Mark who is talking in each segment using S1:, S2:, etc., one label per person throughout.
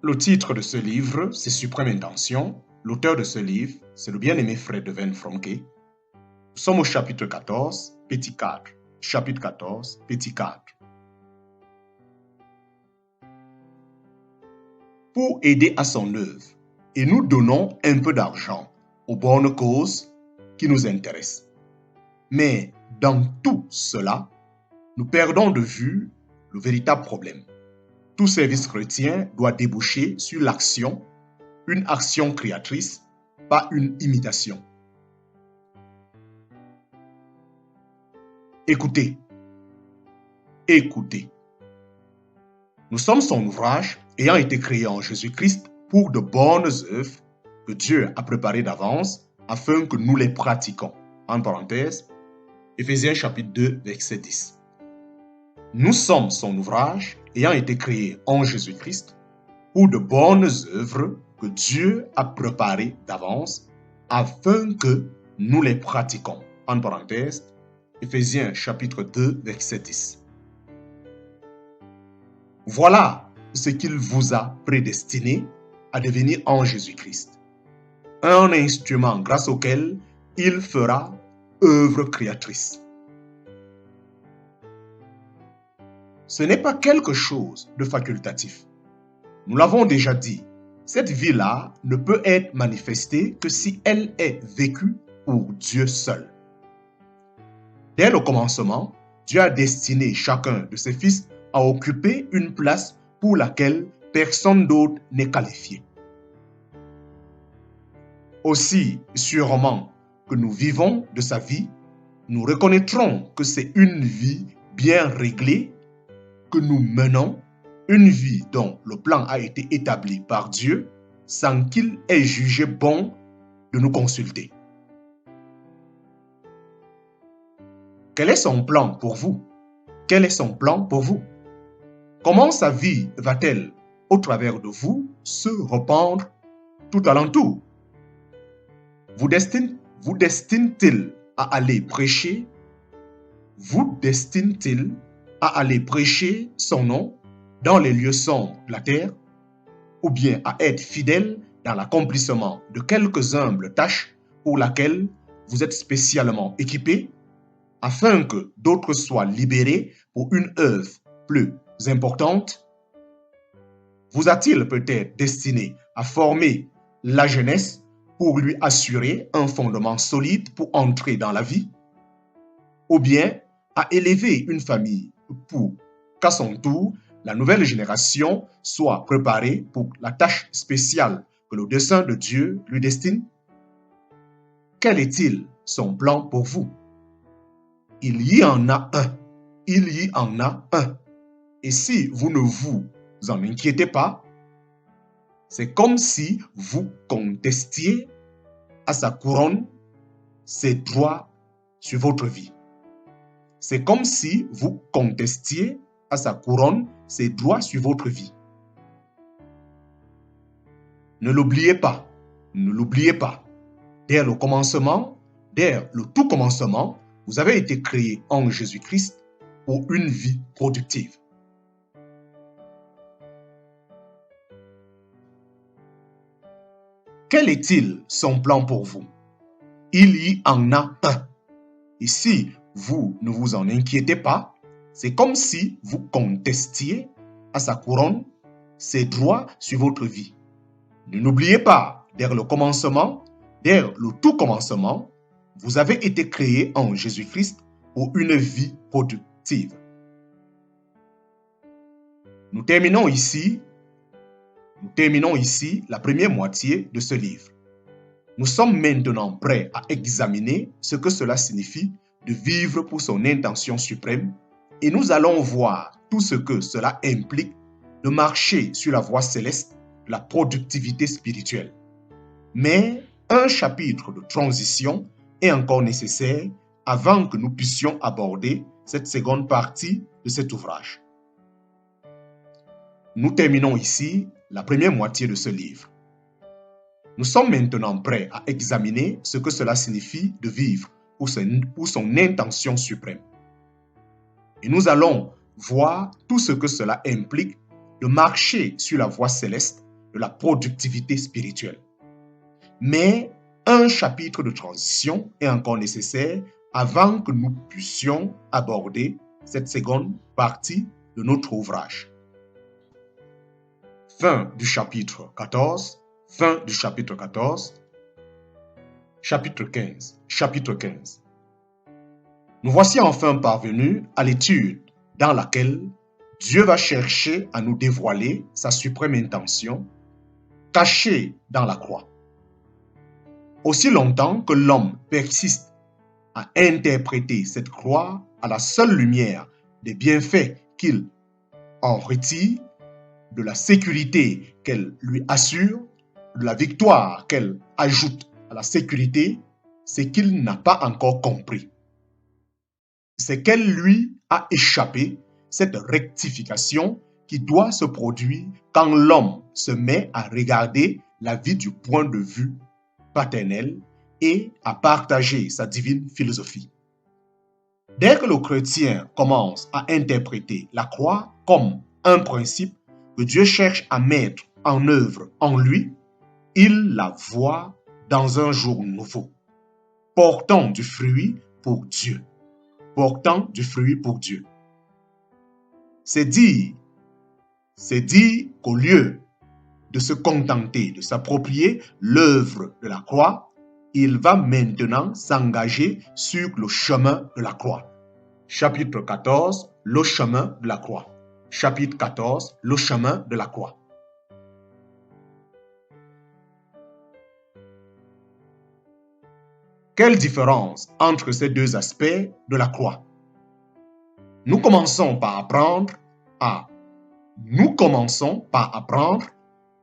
S1: Le titre de ce livre, c'est Suprême Intention. L'auteur de ce livre, c'est le bien-aimé Fred de Van Fromke. Nous sommes au chapitre 14, petit 4. Chapitre 14, petit 4. Pour aider à son œuvre, et nous donnons un peu d'argent aux bonnes causes qui nous intéressent. Mais dans tout cela, nous perdons de vue le véritable problème. Tout service chrétien doit déboucher sur l'action, une action créatrice, pas une imitation. Écoutez. Nous sommes son ouvrage ayant été créé en Jésus-Christ pour de bonnes œuvres que Dieu a préparées d'avance afin que nous les pratiquions. En parenthèse, Éphésiens chapitre 2, verset 10. Nous sommes son ouvrage ayant été créé en Jésus-Christ pour de bonnes œuvres que Dieu a préparées d'avance afin que nous les pratiquions. En parenthèse, Éphésiens chapitre 2, verset 10. Voilà ce qu'il vous a prédestiné à devenir en Jésus-Christ. Un instrument grâce auquel il fera œuvre créatrice. Ce n'est pas quelque chose de facultatif. Nous l'avons déjà dit, cette vie-là ne peut être manifestée que si elle est vécue pour Dieu seul. Dès le commencement, Dieu a destiné chacun de ses fils à occuper une place pour laquelle personne d'autre n'est qualifié. Aussi sûrement que nous vivons de sa vie, nous reconnaîtrons que c'est une vie bien réglée que nous menons, une vie dont le plan a été établi par Dieu sans qu'il ait jugé bon de nous consulter. Quel est son plan pour vous? Quel est son plan pour vous? Comment sa vie va-t-elle, au travers de vous, se répandre tout alentour? Vous destine-t-il à aller prêcher? Vous destine-t-il à aller prêcher son nom dans les lieux sombres de la terre? Ou bien à être fidèle dans l'accomplissement de quelques humbles tâches pour lesquelles vous êtes spécialement équipé, afin que d'autres soient libérés pour une œuvre plus importante? Vous a-t-il peut-être destiné à former la jeunesse pour lui assurer un fondement solide pour entrer dans la vie? Ou bien à élever une famille pour qu'à son tour, la nouvelle génération soit préparée pour la tâche spéciale que le dessein de Dieu lui destine? Quel est-il son plan pour vous? Il y en a un. Il y en a un. Et si vous ne vous en inquiétez pas, c'est comme si vous contestiez à sa couronne ses droits sur votre vie. C'est comme si vous contestiez à sa couronne ses droits sur votre vie. Ne l'oubliez pas. Ne l'oubliez pas. Dès le commencement, dès le tout commencement, vous avez été créé en Jésus-Christ pour une vie productive. Quel est-il son plan pour vous? Il y en a un. Et si vous ne vous en inquiétez pas, c'est comme si vous contestiez à sa couronne ses droits sur votre vie. Ne l'oubliez pas, dès le commencement, dès le tout commencement, vous avez été créé en Jésus-Christ pour une vie productive. Nous terminons ici la première moitié de ce livre. Nous sommes maintenant prêts à examiner ce que cela signifie de vivre pour son intention suprême et nous allons voir tout ce que cela implique de marcher sur la voie céleste, la productivité spirituelle. Mais un chapitre de transition est encore nécessaire avant que nous puissions aborder cette seconde partie de cet ouvrage. Nous terminons ici la première moitié de ce livre. Nous sommes maintenant prêts à examiner ce que cela signifie de vivre pour son intention suprême. Et nous allons voir tout ce que cela implique de marcher sur la voie céleste, de la productivité spirituelle. Mais un chapitre de transition est encore nécessaire avant que nous puissions aborder cette seconde partie de notre ouvrage. Fin du chapitre 14, fin du chapitre 14, chapitre 15. Nous voici enfin parvenus à l'étude dans laquelle Dieu va chercher à nous dévoiler sa suprême intention, cachée dans la croix. Aussi longtemps que l'homme persiste à interpréter cette croix à la seule lumière des bienfaits qu'il en retire, de la sécurité qu'elle lui assure, de la victoire qu'elle ajoute à la sécurité, c'est qu'il n'a pas encore compris. C'est qu'elle lui a échappé cette rectification qui doit se produire quand l'homme se met à regarder la vie du point de vue paternel et à partager sa divine philosophie. Dès que le chrétien commence à interpréter la croix comme un principe que Dieu cherche à mettre en œuvre en lui, il la voit dans un jour nouveau, portant du fruit pour Dieu. Portant du fruit pour Dieu. C'est dire qu'au lieu de se contenter de s'approprier l'œuvre de la croix, il va maintenant s'engager sur le chemin de la croix. Chapitre 14, le chemin de la croix. Chapitre 14, le chemin de la croix. Quelle différence entre ces deux aspects de la croix? Nous commençons par apprendre à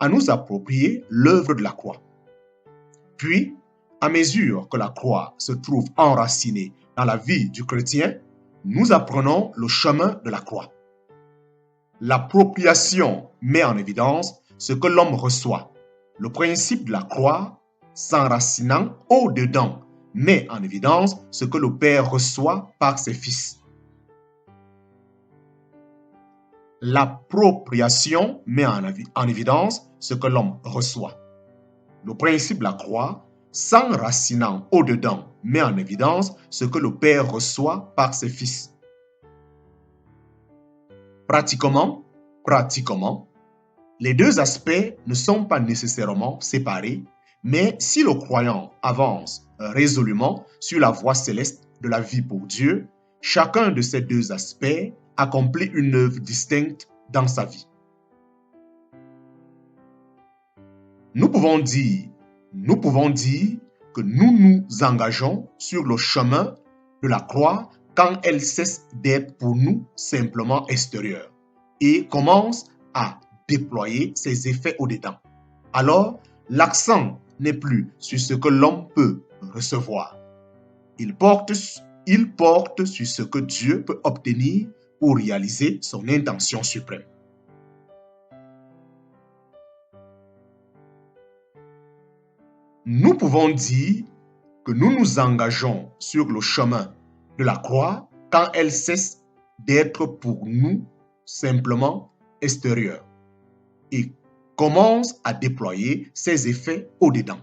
S1: nous approprier l'œuvre de la croix. Puis, à mesure que la croix se trouve enracinée dans la vie du chrétien, nous apprenons le chemin de la croix. L'appropriation met en évidence ce que l'homme reçoit. Le principe de la croix, s'enracinant au-dedans, met en évidence ce que le Père reçoit par ses fils. L'appropriation met en évidence ce que l'homme reçoit. Le principe de la croix, s'enracinant au-dedans, met en évidence ce que le Père reçoit par ses fils. Pratiquement, les deux aspects ne sont pas nécessairement séparés, mais si le croyant avance résolument sur la voie céleste de la vie pour Dieu, chacun de ces deux aspects accomplit une œuvre distincte dans sa vie. Nous pouvons dire que nous nous engageons sur le chemin de la croix quand elle cesse d'être pour nous simplement extérieure et commence à déployer ses effets au-dedans. Alors, l'accent n'est plus sur ce que l'homme peut recevoir. Il porte sur ce que Dieu peut obtenir pour réaliser son intention suprême. Nous pouvons dire que nous nous engageons sur le chemin de la croix quand elle cesse d'être pour nous simplement extérieure et commence à déployer ses effets au-dedans.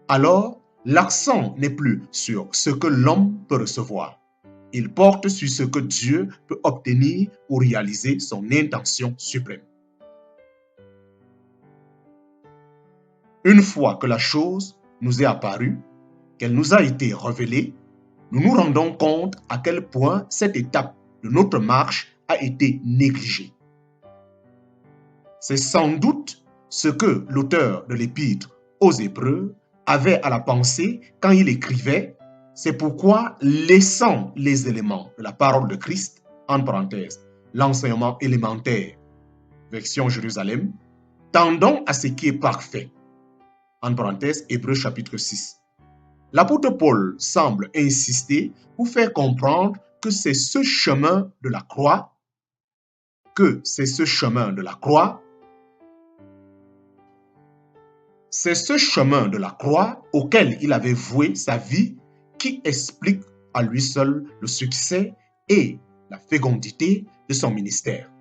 S1: Alors, l'accent n'est plus sur ce que l'homme peut recevoir. Il porte sur ce que Dieu peut obtenir pour réaliser son intention suprême. Une fois que la chose nous est apparue, qu'elle nous a été révélée, nous nous rendons compte à quel point cette étape de notre marche a été négligée. C'est sans doute ce que l'auteur de l'Épître aux Hébreux avait à la pensée quand il écrivait « C'est pourquoi, laissant les éléments de la parole de Christ, en parenthèse, l'enseignement élémentaire, version Jérusalem, tendons à ce qui est parfait. » En parenthèse, Hébreux chapitre 6. L'apôtre Paul semble insister pour faire comprendre que c'est ce chemin de la croix, c'est ce chemin de la croix auquel il avait voué sa vie qui explique à lui seul le succès et la fécondité de son ministère.